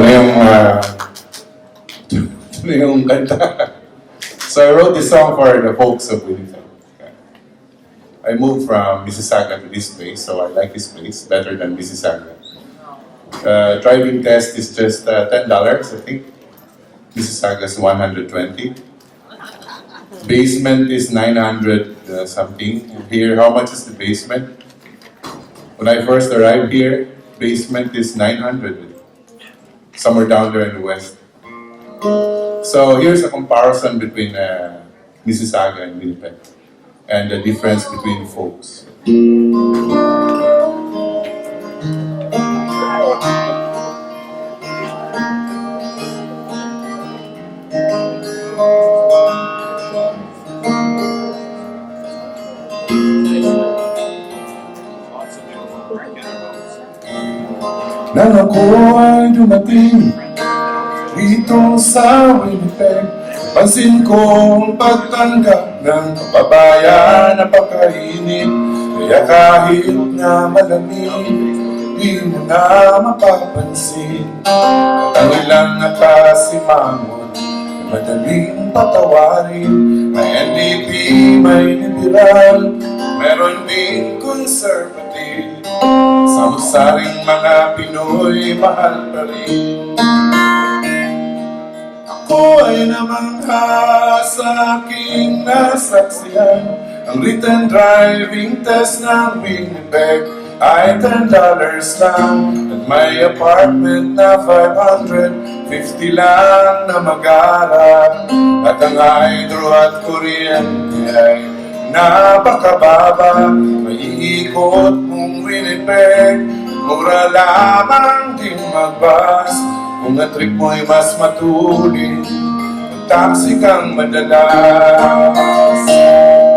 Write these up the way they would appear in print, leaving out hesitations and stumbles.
na yung, ito na yung kanta. So I wrote this song for the folks of Winnipeg. I moved from Mississauga to this place, so I like this place better than Mississauga. Driving test is just $10, I think. Mississauga is 120. Basement is 900 something. Here, how much is the basement? When I first arrived here, basement is 900. Somewhere down there in the west. So here's a comparison between Mississauga and Winnipeg, and the difference between folks. Nang ako ay dumating dito sa Winnipeg, pansin kong pagtanggap ng kababayan napakainit. Kaya kahit na malamig, di mo na mapapansin. Ang ilang nakasimangon, madaling patawarin. May NDP, may liberal, meron din conservative. Samsaring mga Pinoy, mahal pa rin. Ako ay namangha sa aking nasaksihan. Ang written driving test ng Winnipeg ay $10 lang. At may apartment na 550 lang na mag-aarap. At ang hydro at kuryente ay napakababa. Maiikot mong Winnipeg, mura lamang din mag-bus. Kung ang trip mo'y mas matuloy, mag-taxi kang madalas.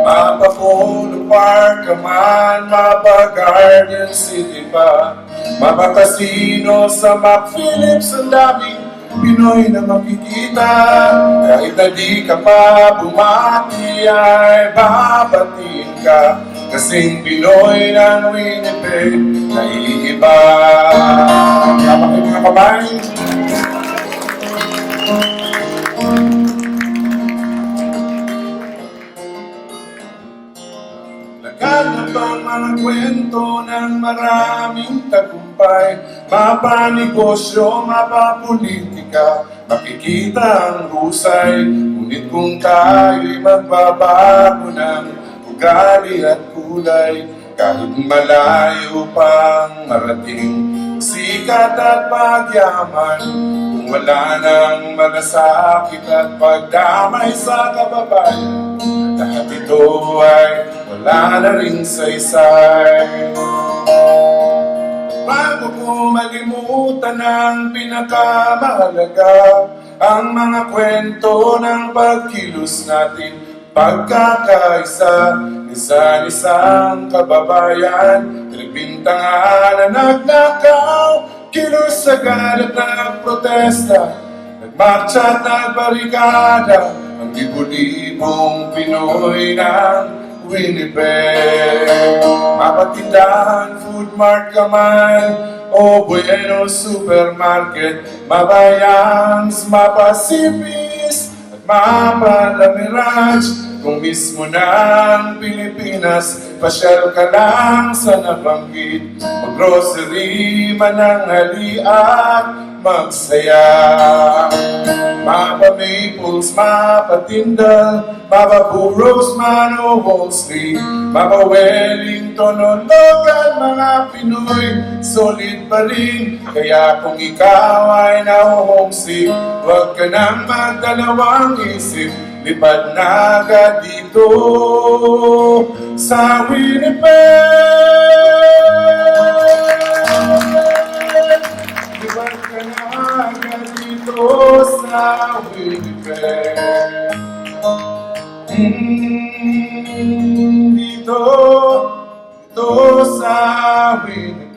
Mapa-Polo Park ka man, mapa-Garden City pa, mapa-casino sa McPhillips, ang daming Pinoy na makikita. Kahit na di ka pa bumati ay babatiin ka, kasing Pinoy ng Winnipeg na iiba. Tama kayo mga babae. Lagat na bang mga kwento ng maraming tagumpay, mapanegosyo, mapapolitika, makikita ang husay. Ngunit kung tayo'y magbabago ng ugali at kulay, kahit malayo pang marating sikat at pagyaman, kung wala nang malasakit at pagdamay sa kababayan, lahat ito ay wala na ring saysay. Bago ko malimutan ang pinakamahalaga, ang mga kwento ng pagkilos natin, pagkakaisa, isa-isang kababayan, nagbintangan na nagnakaw, kilos sa galit na protesta, nagmarcha at nagbarikada, ang libo-libong Pinoy ng Winnipeg. Mapatindahan, food mart ka man, o Bueno Supermarket, mabayans, mapasipis, at mapalamirage. Kung mismo ng Pilipinas, pasyal ka lang sa nabanggit, mag-grocery, mananghali at magsaya. Mapa Maples, Mapa Tyndall, Mapa Burros, Mano Wolseley, Mapa Wellington o Logan, mga Pinoy, solid pa rin. Kaya kung ikaw ay na-homesick, huwag ka nang magdalawang isip, lipad na agad dito sa Winnipeg. Lipad ka na agad dito sa Winnipeg. Dito sa Winnipeg.